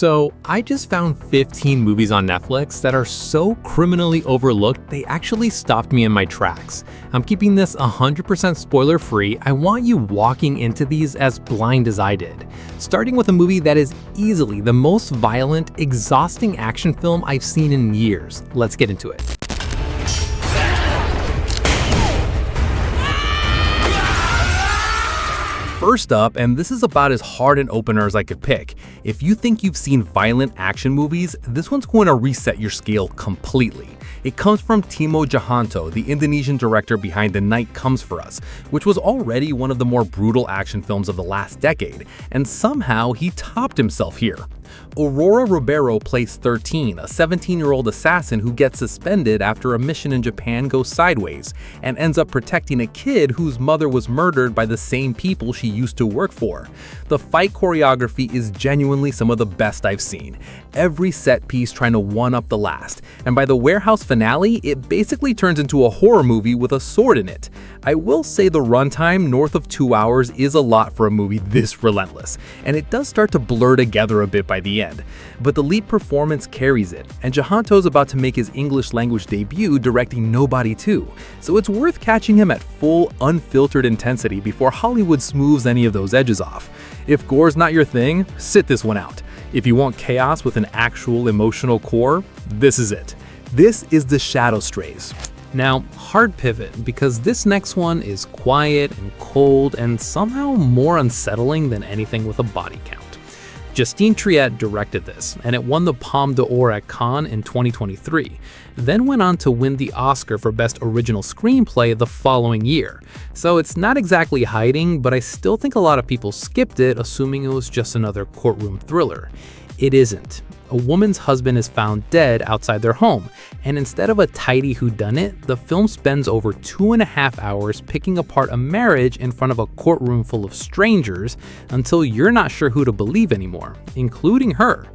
So, I just found 15 movies on Netflix that are so criminally overlooked they actually stopped me in my tracks. I'm keeping this 100% spoiler-free. I want you walking into these as blind as I did. Starting with a movie that is easily the most violent, exhausting action film I've seen in years. Let's get into it. First up, and this is about as hard an opener as I could pick, if you think you've seen violent action movies, this one's going to reset your scale completely. It comes from Timo Tjahjanto, the Indonesian director behind The Night Comes For Us, which was already one of the more brutal action films of the last decade, and somehow he topped himself here. Aurora Ribeiro plays 13, a 17-year-old assassin who gets suspended after a mission in Japan goes sideways, and ends up protecting a kid whose mother was murdered by the same people she used to work for. The fight choreography is genuinely some of the best I've seen, every set piece trying to one-up the last, and by the warehouse finale, it basically turns into a horror movie with a sword in it. I will say the runtime, north of 2 hours, is a lot for a movie this relentless, and it does start to blur together a bit by the end. But the lead performance carries it, and Tjahjanto's about to make his English language debut directing Nobody 2, so it's worth catching him at full, unfiltered intensity before Hollywood smooths any of those edges off. If gore's not your thing, sit this one out. If you want chaos with an actual emotional core, this is it. This is The Shadow Strays. Now, hard pivot, because this next one is quiet and cold and somehow more unsettling than anything with a body count. Justine Triet directed this, and it won the Palme d'Or at Cannes in 2023, then went on to win the Oscar for Best Original Screenplay the following year. So it's not exactly hiding, but I still think a lot of people skipped it, assuming it was just another courtroom thriller. It isn't. A woman's husband is found dead outside their home, and instead of a tidy whodunit, the film spends over 2.5 hours picking apart a marriage in front of a courtroom full of strangers until you're not sure who to believe anymore, including her.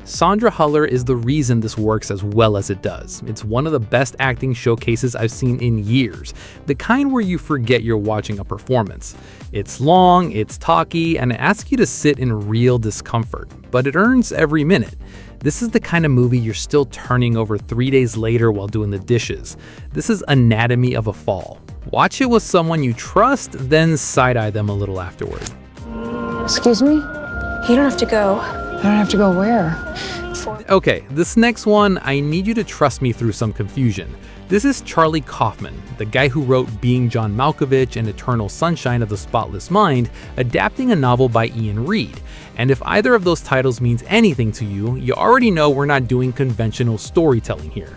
Sandra Huller is the reason this works as well as it does. It's one of the best acting showcases I've seen in years, the kind where you forget you're watching a performance. It's long, it's talky, and it asks you to sit in real discomfort, but it earns every minute. This is the kind of movie you're still turning over 3 days later while doing the dishes. This is Anatomy of a Fall. Watch it with someone you trust, then side-eye them a little afterward. Excuse me? You don't have to go. I don't have to go where? Okay, this next one, I need you to trust me through some confusion. This is Charlie Kaufman, the guy who wrote Being John Malkovich and Eternal Sunshine of the Spotless Mind, adapting a novel by Ian Reid. And if either of those titles means anything to you, you already know we're not doing conventional storytelling here.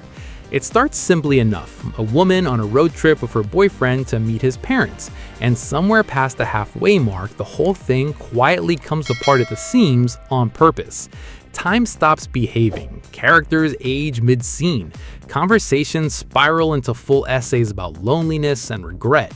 It starts simply enough, a woman on a road trip with her boyfriend to meet his parents, and somewhere past the halfway mark, the whole thing quietly comes apart at the seams on purpose. Time stops behaving, characters age mid-scene, conversations spiral into full essays about loneliness and regret.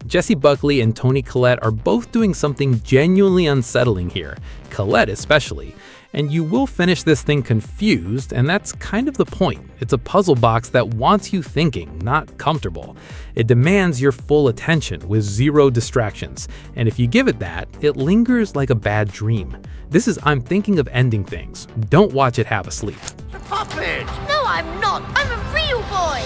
Jessie Buckley and Toni Collette are both doing something genuinely unsettling here, Collette especially. And you will finish this thing confused, and that's kind of the point. It's a puzzle box that wants you thinking, not comfortable. It demands your full attention with zero distractions, and if you give it that, it lingers like a bad dream. This is I'm thinking of ending things. Don't watch it half asleep. The puppet! No, I'm not. I'm a real boy!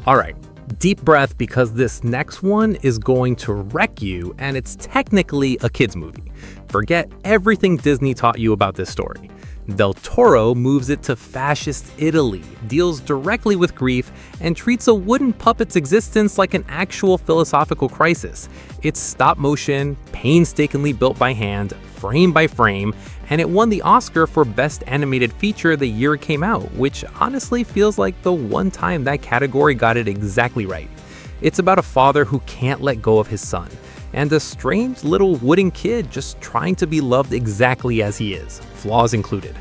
Alright, deep breath because this next one is going to wreck you, and it's technically a kid's movie. Forget everything Disney taught you about this story. Del Toro moves it to fascist Italy, deals directly with grief, and treats a wooden puppet's existence like an actual philosophical crisis. It's stop motion, painstakingly built by hand, frame by frame, and it won the Oscar for Best Animated Feature the year it came out, which honestly feels like the one time that category got it exactly right. It's about a father who can't let go of his son, and a strange little wooden kid just trying to be loved exactly as he is, flaws included.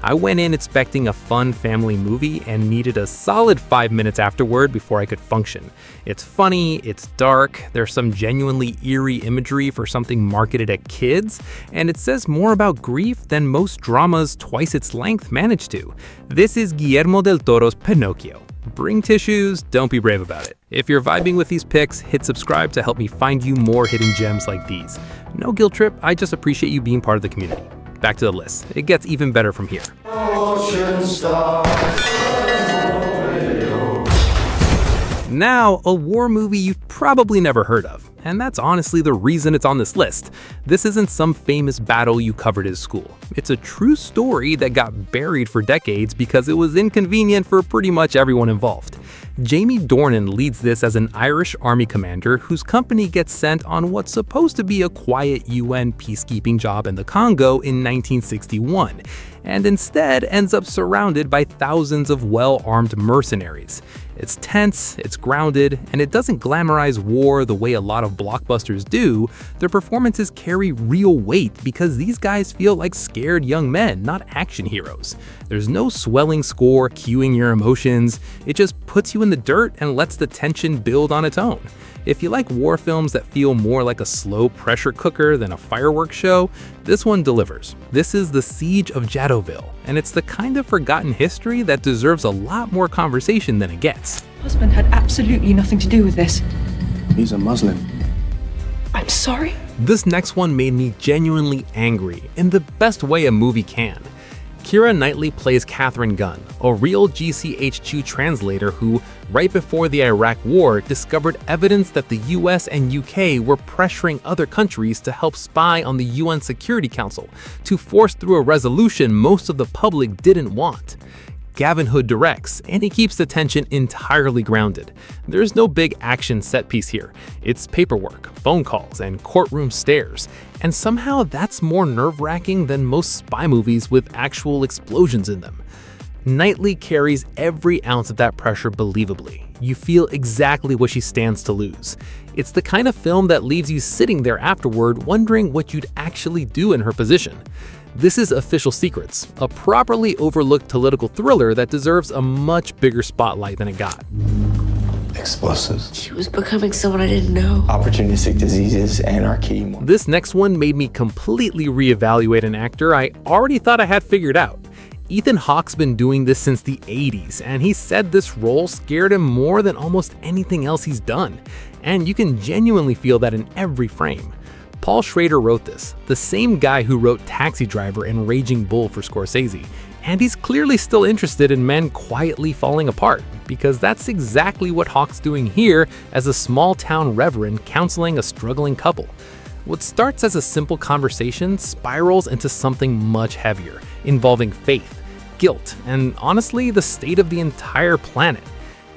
I went in expecting a fun family movie and needed a solid 5 minutes afterward before I could function. It's funny, it's dark, there's some genuinely eerie imagery for something marketed at kids, and it says more about grief than most dramas twice its length manage to. This is Guillermo del Toro's Pinocchio. Bring tissues, don't be brave about it. If you're vibing with these picks, hit subscribe to help me find you more hidden gems like these. No guilt trip, I just appreciate you being part of the community. Back to the list. It gets even better from here. Now, a war movie you've probably never heard of, and that's honestly the reason it's on this list. This isn't some famous battle you covered at school. It's a true story that got buried for decades because it was inconvenient for pretty much everyone involved. Jamie Dornan leads this as an Irish army commander whose company gets sent on what's supposed to be a quiet UN peacekeeping job in the Congo in 1961, and instead ends up surrounded by thousands of well-armed mercenaries. It's tense, it's grounded, and it doesn't glamorize war the way a lot of blockbusters do. Their performances carry real weight because these guys feel like scared young men, not action heroes. There's no swelling score cueing your emotions, it just puts you in the dirt and lets the tension build on its own. If you like war films that feel more like a slow pressure cooker than a fireworks show, this one delivers. This is The Siege of Jadotville, and it's the kind of forgotten history that deserves a lot more conversation than it gets. Husband had absolutely nothing to do with this. He's a Muslim. I'm sorry? This next one made me genuinely angry, in the best way a movie can. Keira Knightley plays Catherine Gunn, a real GCHQ translator who, right before the Iraq War, discovered evidence that the US and UK were pressuring other countries to help spy on the UN Security Council to force through a resolution most of the public didn't want. Gavin Hood directs, and he keeps the tension entirely grounded. There's no big action set piece here. It's paperwork, phone calls, and courtroom stares. And somehow that's more nerve-wracking than most spy movies with actual explosions in them. Knightley carries every ounce of that pressure believably. You feel exactly what she stands to lose. It's the kind of film that leaves you sitting there afterward wondering what you'd actually do in her position. This is Official Secrets, a properly overlooked political thriller that deserves a much bigger spotlight than it got. Explosives. She was becoming someone I didn't know. Opportunistic diseases, anarchy. This next one made me completely reevaluate an actor I already thought I had figured out. Ethan Hawke's been doing this since the 80s, and he said this role scared him more than almost anything else he's done. And you can genuinely feel that in every frame. Paul Schrader wrote this, the same guy who wrote Taxi Driver and Raging Bull for Scorsese, and he's clearly still interested in men quietly falling apart, because that's exactly what Hawke's doing here as a small-town reverend counseling a struggling couple. What starts as a simple conversation spirals into something much heavier, involving faith, guilt, and honestly, the state of the entire planet.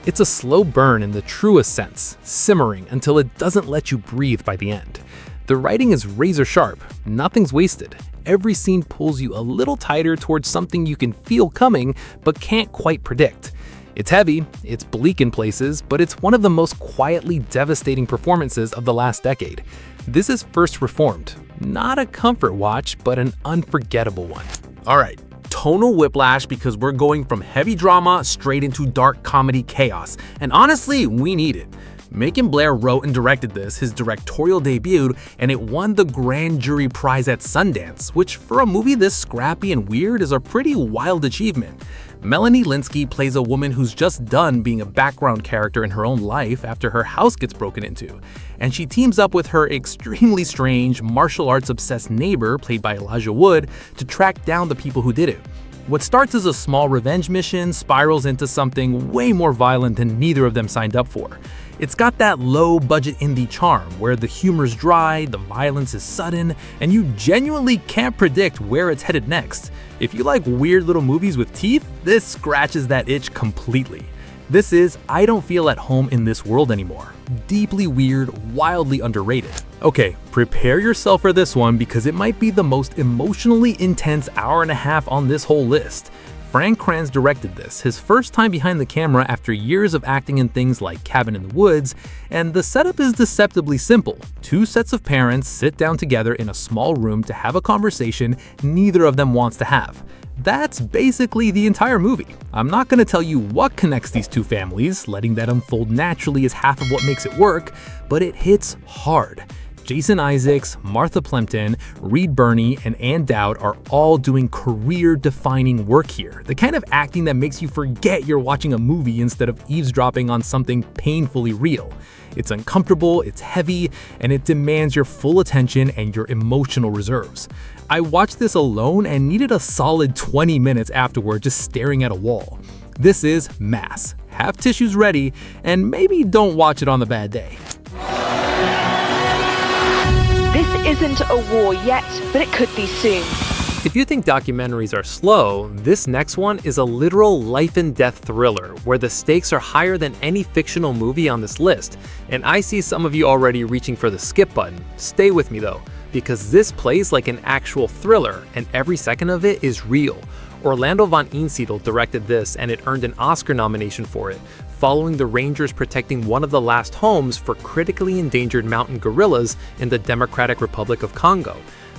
It's a slow burn in the truest sense, simmering until it doesn't let you breathe by the end. The writing is razor sharp, nothing's wasted. Every scene pulls you a little tighter towards something you can feel coming but can't quite predict. It's heavy, it's bleak in places, but it's one of the most quietly devastating performances of the last decade. This is First Reformed, not a comfort watch, but an unforgettable one. Alright, tonal whiplash because we're going from heavy drama straight into dark comedy chaos, and honestly, we need it. Macon Blair wrote and directed this, his directorial debut, and it won the Grand Jury Prize at Sundance, which for a movie this scrappy and weird is a pretty wild achievement. Melanie Lynskey plays a woman who's just done being a background character in her own life after her house gets broken into, and she teams up with her extremely strange, martial arts-obsessed neighbor, played by Elijah Wood, to track down the people who did it. What starts as a small revenge mission spirals into something way more violent than neither of them signed up for. It's got that low-budget indie charm where the humor's dry, the violence is sudden, and you genuinely can't predict where it's headed next. If you like weird little movies with teeth, this scratches that itch completely. This is I Don't Feel at Home in This World Anymore. Deeply weird, wildly underrated. Okay, prepare yourself for this one because it might be the most emotionally intense hour and a half on this whole list. Frank Kranz directed this, his first time behind the camera after years of acting in things like Cabin in the Woods, and the setup is deceptively simple. Two sets of parents sit down together in a small room to have a conversation neither of them wants to have. That's basically the entire movie. I'm not going to tell you what connects these two families, letting that unfold naturally is half of what makes it work, but it hits hard. Jason Isaacs, Martha Plimpton, Reed Birney, and Ann Dowd are all doing career-defining work here. The kind of acting that makes you forget you're watching a movie instead of eavesdropping on something painfully real. It's uncomfortable, it's heavy, and it demands your full attention and your emotional reserves. I watched this alone and needed a solid 20 minutes afterward just staring at a wall. This is Mass. Have tissues ready, and maybe don't watch it on the bad day. This isn't a war yet, but it could be soon. If you think documentaries are slow, this next one is a literal life-and-death thriller where the stakes are higher than any fictional movie on this list. And I see some of you already reaching for the skip button. Stay with me though, because this plays like an actual thriller and every second of it is real. Orlando von Einsiedel directed this and it earned an Oscar nomination for it, following the Rangers protecting one of the last homes for critically endangered mountain gorillas in the Democratic Republic of Congo.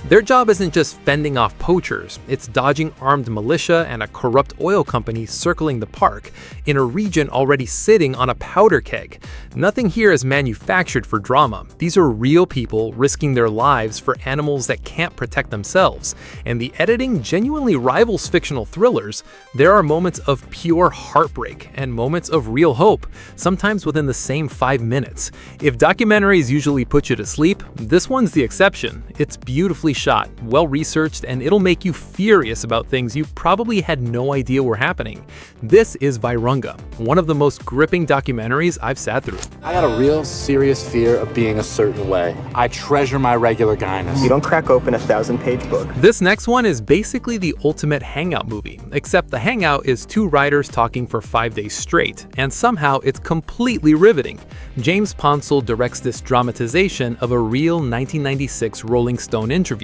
Their job isn't just fending off poachers, it's dodging armed militia and a corrupt oil company circling the park, in a region already sitting on a powder keg. Nothing here is manufactured for drama. These are real people risking their lives for animals that can't protect themselves. And the editing genuinely rivals fictional thrillers. There are moments of pure heartbreak and moments of real hope, sometimes within the same 5 minutes. If documentaries usually put you to sleep, this one's the exception. It's beautifully shot, well-researched, and it'll make you furious about things you probably had no idea were happening. This is Virunga, one of the most gripping documentaries I've sat through. I got a real serious fear of being a certain way. I treasure my regular guyness. You don't crack open a 1,000-page book. This next one is basically the ultimate hangout movie, except the hangout is 2 writers talking for 5 days straight, and somehow it's completely riveting. James Ponsell directs this dramatization of a real 1996 Rolling Stone interview.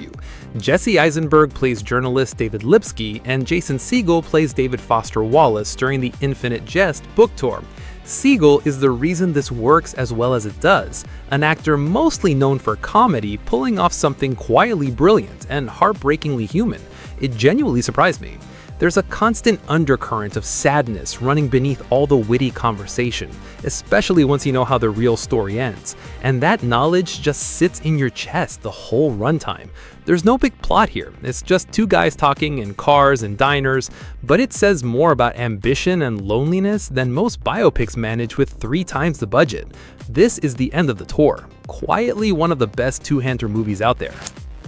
Jesse Eisenberg plays journalist David Lipsky, and Jason Segel plays David Foster Wallace during the Infinite Jest book tour. Segel is the reason this works as well as it does, an actor mostly known for comedy pulling off something quietly brilliant and heartbreakingly human. It genuinely surprised me. There's a constant undercurrent of sadness running beneath all the witty conversation, especially once you know how the real story ends. And that knowledge just sits in your chest the whole runtime. There's no big plot here, it's just 2 guys talking in cars and diners, but it says more about ambition and loneliness than most biopics manage with 3 times the budget. This is the end of the tour, quietly one of the best two-hander movies out there.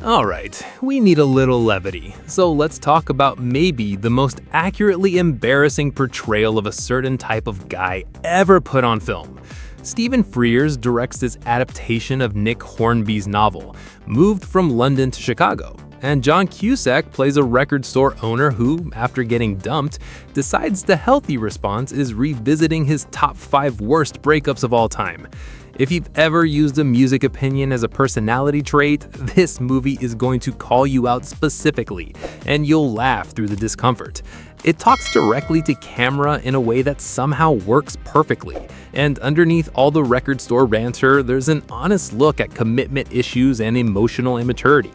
Alright, we need a little levity, so let's talk about maybe the most accurately embarrassing portrayal of a certain type of guy ever put on film. Stephen Frears directs this adaptation of Nick Hornby's novel, Moved from London to Chicago, and John Cusack plays a record store owner who, after getting dumped, decides the healthy response is revisiting his top 5 worst breakups of all time. If you've ever used a music opinion as a personality trait, this movie is going to call you out specifically, and you'll laugh through the discomfort. It talks directly to camera in a way that somehow works perfectly, and underneath all the record store banter, there's an honest look at commitment issues and emotional immaturity.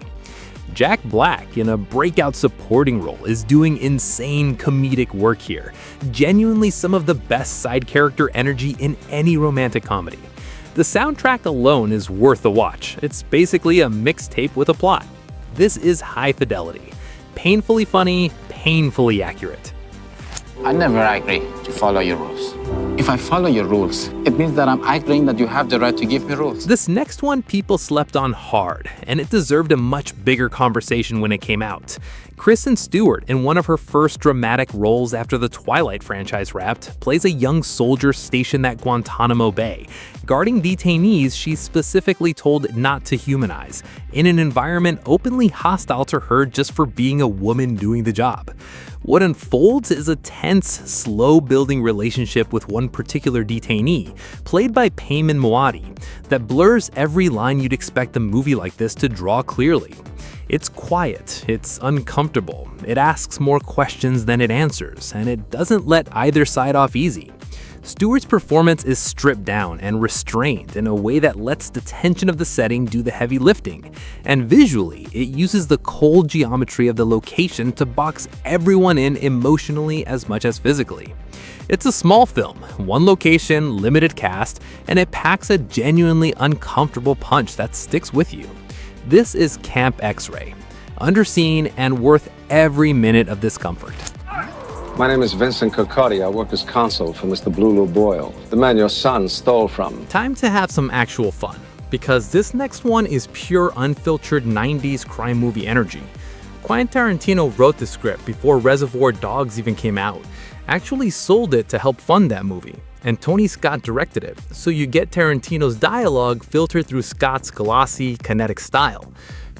Jack Black, in a breakout supporting role, is doing insane comedic work here, genuinely some of the best side character energy in any romantic comedy. The soundtrack alone is worth a watch. It's basically a mixtape with a plot. This is high fidelity. Painfully funny, painfully accurate. I never agree to follow your rules. If I follow your rules, it means that I'm agreeing that you have the right to give me rules. This next one people slept on hard, and it deserved a much bigger conversation when it came out. Kristen Stewart, in one of her first dramatic roles after the Twilight franchise wrapped, plays a young soldier stationed at Guantanamo Bay. Guarding detainees she's specifically told not to humanize, in an environment openly hostile to her just for being a woman doing the job. What unfolds is a tense, slow-building relationship with one particular detainee, played by Payman Moadi, that blurs every line you'd expect a movie like this to draw clearly. It's quiet, it's uncomfortable, it asks more questions than it answers, and it doesn't let either side off easy. Stewart's performance is stripped down and restrained in a way that lets the tension of the setting do the heavy lifting, and visually, it uses the cold geometry of the location to box everyone in emotionally as much as physically. It's a small film, one location, limited cast, and it packs a genuinely uncomfortable punch that sticks with you. This is Camp X-Ray, underseen and worth every minute of discomfort. My name is Vincent Cocotti. I work as consul for Mr. Blue Boyle, the man your son stole from. Time to have some actual fun, because this next one is pure unfiltered 90s crime movie energy. Quentin Tarantino wrote the script before Reservoir Dogs even came out, actually sold it to help fund that movie, and Tony Scott directed it, so you get Tarantino's dialogue filtered through Scott's glossy, kinetic style.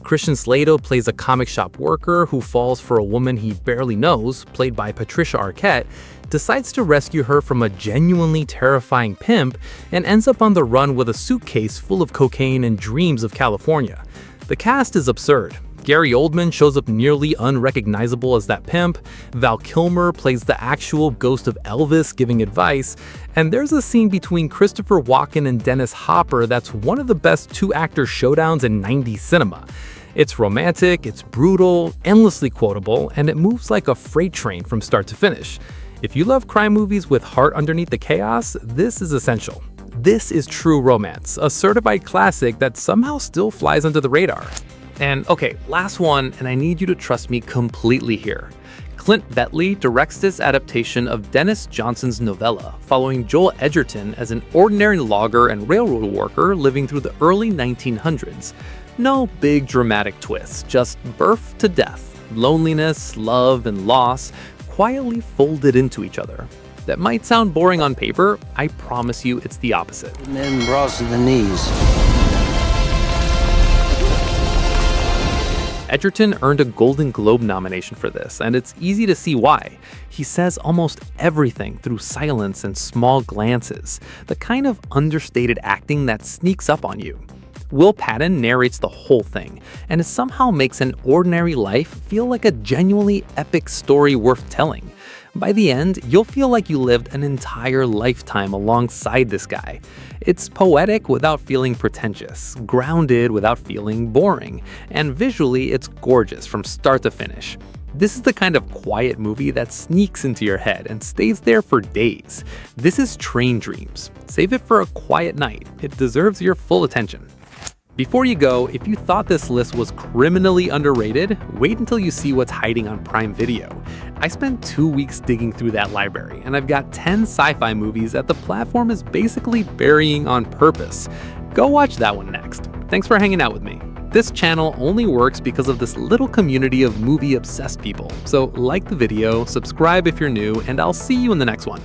Christian Slater plays a comic shop worker who falls for a woman he barely knows, played by Patricia Arquette, decides to rescue her from a genuinely terrifying pimp, and ends up on the run with a suitcase full of cocaine and dreams of California. The cast is absurd. Gary Oldman shows up nearly unrecognizable as that pimp, Val Kilmer plays the actual ghost of Elvis giving advice, and there's a scene between Christopher Walken and Dennis Hopper that's one of the best two-actor showdowns in 90s cinema. It's romantic, it's brutal, endlessly quotable, and it moves like a freight train from start to finish. If you love crime movies with heart underneath the chaos, this is essential. This is true romance, a certified classic that somehow still flies under the radar. And okay, last one, and I need you to trust me completely here. Clint Bentley directs this adaptation of Dennis Johnson's novella, following Joel Edgerton as an ordinary logger and railroad worker living through the early 1900s. No big dramatic twists, just birth to death, loneliness, love, and loss quietly folded into each other. That might sound boring on paper, I promise you it's the opposite. Men bras to the knees. Edgerton earned a Golden Globe nomination for this, and it's easy to see why. He says almost everything through silence and small glances, the kind of understated acting that sneaks up on you. Will Patton narrates the whole thing, and it somehow makes an ordinary life feel like a genuinely epic story worth telling. By the end, you'll feel like you lived an entire lifetime alongside this guy. It's poetic without feeling pretentious, grounded without feeling boring, and visually it's gorgeous from start to finish. This is the kind of quiet movie that sneaks into your head and stays there for days. This is Train Dreams. Save it for a quiet night. It deserves your full attention. Before you go, if you thought this list was criminally underrated, wait until you see what's hiding on Prime Video. I spent 2 weeks digging through that library, and I've got 10 sci-fi movies that the platform is basically burying on purpose. Go watch that one next. Thanks for hanging out with me. This channel only works because of this little community of movie-obsessed people, so like the video, subscribe if you're new, and I'll see you in the next one.